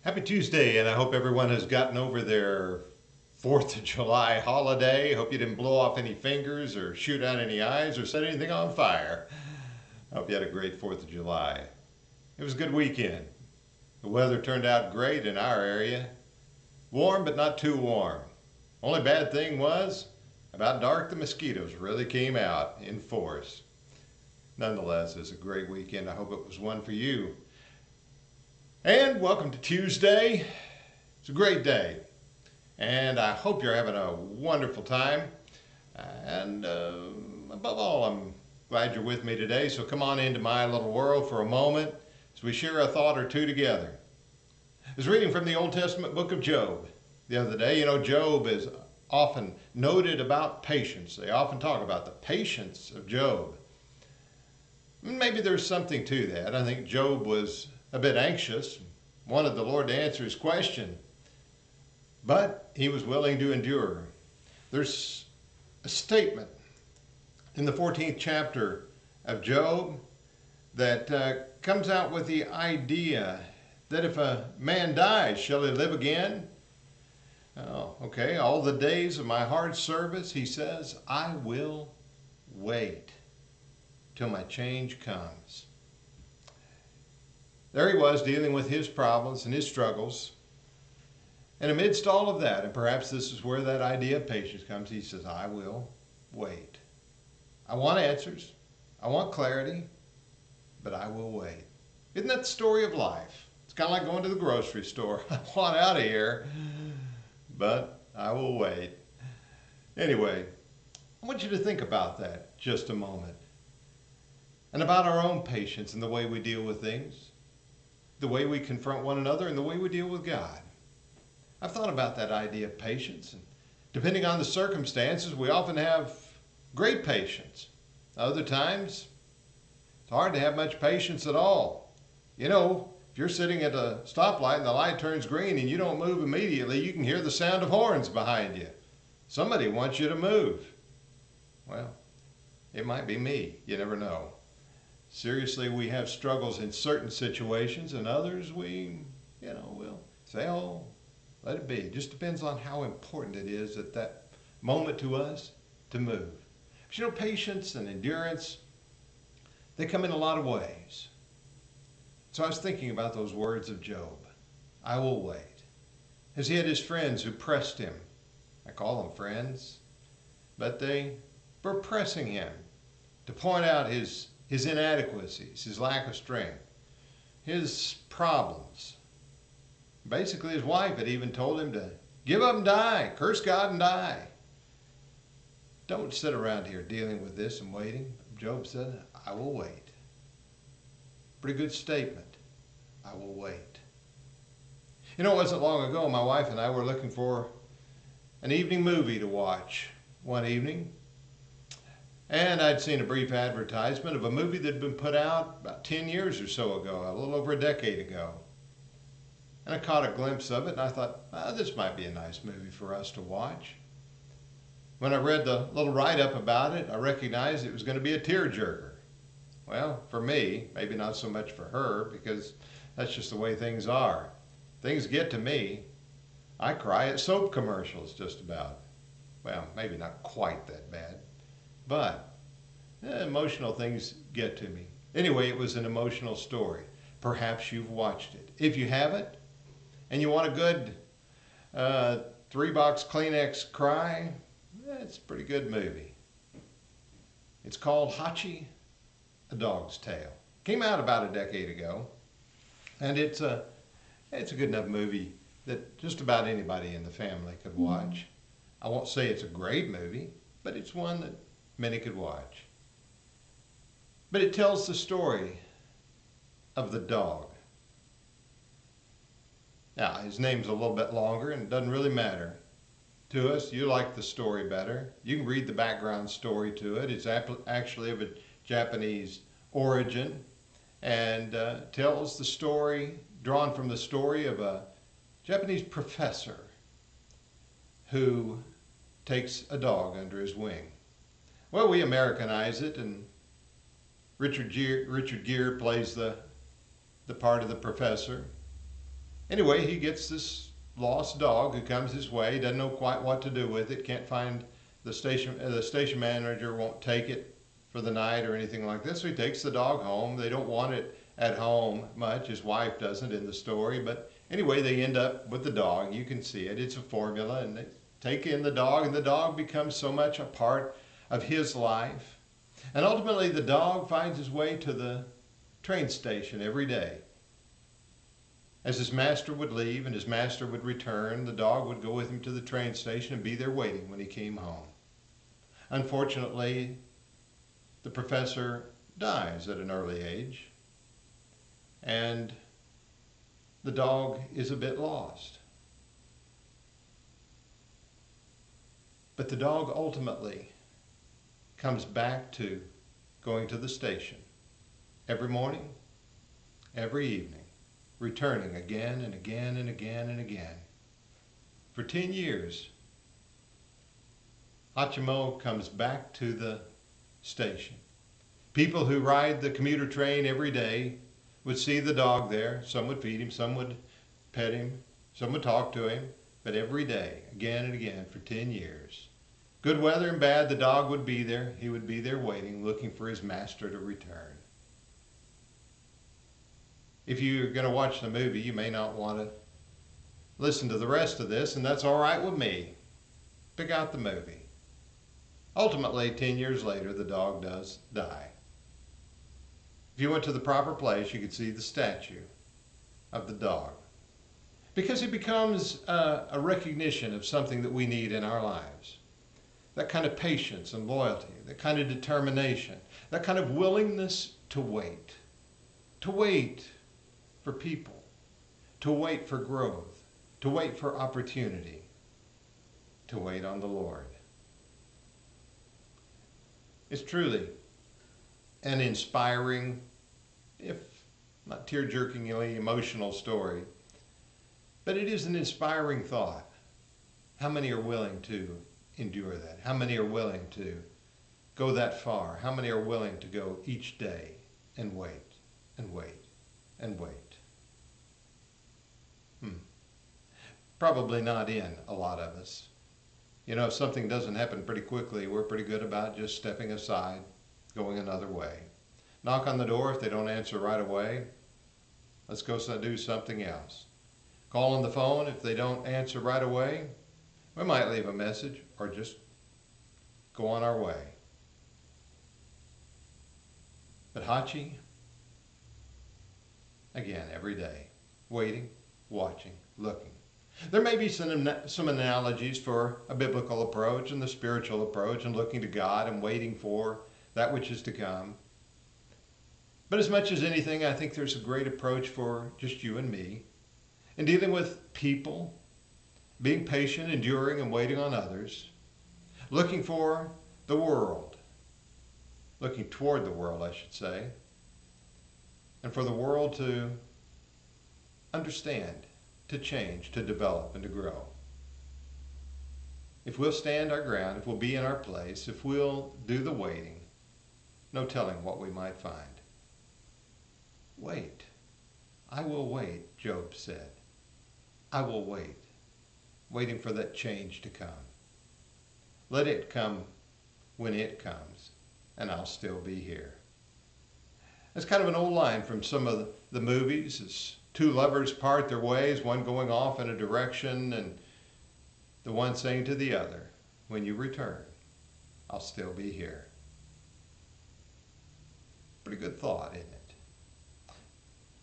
Happy Tuesday, and I hope everyone has gotten over their 4th of July holiday. Hope you didn't blow off any fingers or shoot out any eyes or set anything on fire. I hope you had a great 4th of July. It was a good weekend. The weather turned out great in our area. Warm, but not too warm. Only bad thing was, about dark the mosquitoes really came out in force. Nonetheless, it was a great weekend. I hope it was one for you. And welcome to Tuesday. It's a great day. And I hope you're having a wonderful time. And above all, I'm glad you're with me today. So come on into my little world for a moment as we share a thought or two together. I was reading from the Old Testament book of Job the other day. You know, Job is often noted about patience. They often talk about the patience of Job. Maybe there's something to that. I think Job was a bit anxious, wanted the Lord to answer his question, but he was willing to endure. There's a statement in the 14th chapter of Job that comes out with the idea that if a man dies, shall he live again? Oh, okay. All the days of my hard service, he says, I will wait till my change comes. There he was dealing with his problems and his struggles. And amidst all of that, and perhaps this is where that idea of patience comes, he says, I will wait. I want answers. I want clarity, but I will wait. Isn't that the story of life? It's kind of like going to the grocery store. I want out of here, but I will wait. Anyway, I want you to think about that just a moment. And about our own patience and the way we deal with things. The way we confront one another and the way we deal with God. I've thought about that idea of patience, and depending on the circumstances, we often have great patience. Other times, it's hard to have much patience at all. You know, if you're sitting at a stoplight and the light turns green and you don't move immediately, you can hear the sound of horns behind you. Somebody wants you to move. Well, it might be me. You never know. Seriously, we have struggles in certain situations, and others we'll say, oh, let it be. It just depends on how important it is at that moment to us to move. But you know, patience and endurance, they come in a lot of ways. So I was thinking about those words of Job. I will wait. As he had his friends who pressed him. I call them friends. But they were pressing him to point out his inadequacies, his lack of strength, his problems. Basically, his wife had even told him to give up and die, curse God and die. Don't sit around here dealing with this and waiting. Job said, I will wait. Pretty good statement. I will wait. You know, it wasn't long ago, my wife and I were looking for an evening movie to watch one evening. And I'd seen a brief advertisement of a movie that had been put out about 10 years or so ago, a little over a decade ago. And I caught a glimpse of it and I thought, this might be a nice movie for us to watch. When I read the little write-up about it, I recognized it was going to be a tearjerker. Well, for me, maybe not so much for her, because that's just the way things are. Things get to me. I cry at soap commercials just about. Well, maybe not quite that bad. But emotional things get to me. Anyway, it was an emotional story. Perhaps you've watched it. If you haven't, and you want a good 3-box Kleenex cry, it's a pretty good movie. It's called Hachikō, A Dog's Tale. Came out about a decade ago, and it's a good enough movie that just about anybody in the family could watch. I won't say it's a great movie, but it's one that many could watch. But it tells the story of the dog. Now, his name's a little bit longer and it doesn't really matter to us. You like the story better. You can read the background story to it. It's actually of a Japanese origin and tells the story, drawn from the story of a Japanese professor who takes a dog under his wing. Well, we Americanize it, and Richard Gere plays the part of the professor. Anyway, he gets this lost dog who comes his way, doesn't know quite what to do with it, can't find the station manager won't take it for the night or anything like this, so he takes the dog home. They don't want it at home much, his wife doesn't in the story, but anyway, they end up with the dog. You can see it, it's a formula, and they take in the dog, and the dog becomes so much a part of his life. And ultimately, the dog finds his way to the train station every day. As his master would leave and his master would return, the dog would go with him to the train station and be there waiting when he came home. Unfortunately, the professor dies at an early age, and the dog is a bit lost. But the dog ultimately comes back to going to the station every morning, every evening, returning again and again and again and again. For 10 years, Hachikō comes back to the station. People who ride the commuter train every day would see the dog there. Some would feed him, some would pet him, some would talk to him, but every day, again and again, for 10 years. Good weather and bad, the dog would be there. He would be there waiting, looking for his master to return. If you're going to watch the movie, you may not want to listen to the rest of this, and that's all right with me. Pick out the movie. Ultimately, 10 years later, the dog does die. If you went to the proper place, you could see the statue of the dog, because it becomes a recognition of something that we need in our lives. That kind of patience and loyalty, that kind of determination, that kind of willingness to wait for people, to wait for growth, to wait for opportunity, to wait on the Lord. It's truly an inspiring, if not tear-jerkingly emotional story, but it is an inspiring thought. How many are willing to endure that? How many are willing to go that far? How many are willing to go each day and wait and wait and wait? Probably not in a lot of us. You know, if something doesn't happen pretty quickly, we're pretty good about just stepping aside, going another way. Knock on the door, if they don't answer right away, let's go do something else. Call on the phone, if they don't answer right away, we might leave a message or just go on our way. But Hachi, again, every day, waiting, watching, looking. There may be some analogies for a biblical approach and the spiritual approach and looking to God and waiting for that which is to come. But as much as anything, I think there's a great approach for just you and me in dealing with people, being patient, enduring, and waiting on others, looking for the world, looking toward the world, I should say, and for the world to understand, to change, to develop, and to grow. If we'll stand our ground, if we'll be in our place, if we'll do the waiting, no telling what we might find. Wait. I will wait, Job said. I will wait, waiting for that change to come. Let it come when it comes, and I'll still be here. That's kind of an old line from some of the movies. It's two lovers part their ways, one going off in a direction and the one saying to the other, when you return, I'll still be here. Pretty good thought, isn't it?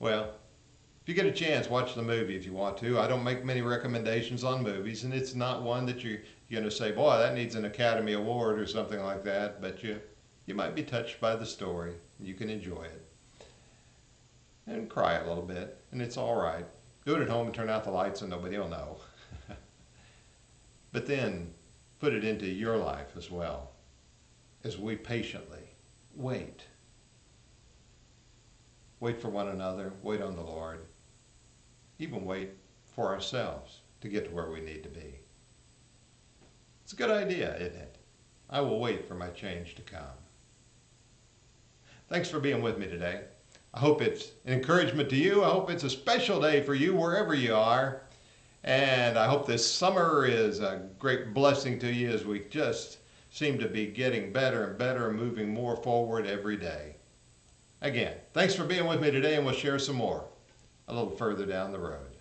Well, if you get a chance, watch the movie if you want to. I don't make many recommendations on movies, and it's not one that you're going to say, boy, that needs an Academy Award or something like that, but you might be touched by the story. You can enjoy it. And cry a little bit, and it's all right. Do it at home and turn out the lights and nobody will know. But then put it into your life as well, as we patiently wait. Wait for one another, wait on the Lord, even wait for ourselves to get to where we need to be. It's a good idea, isn't it? I will wait for my change to come. Thanks for being with me today. I hope it's an encouragement to you. I hope it's a special day for you wherever you are. And I hope this summer is a great blessing to you as we just seem to be getting better and better and moving more forward every day. Again, thanks for being with me today, and we'll share some more a little further down the road.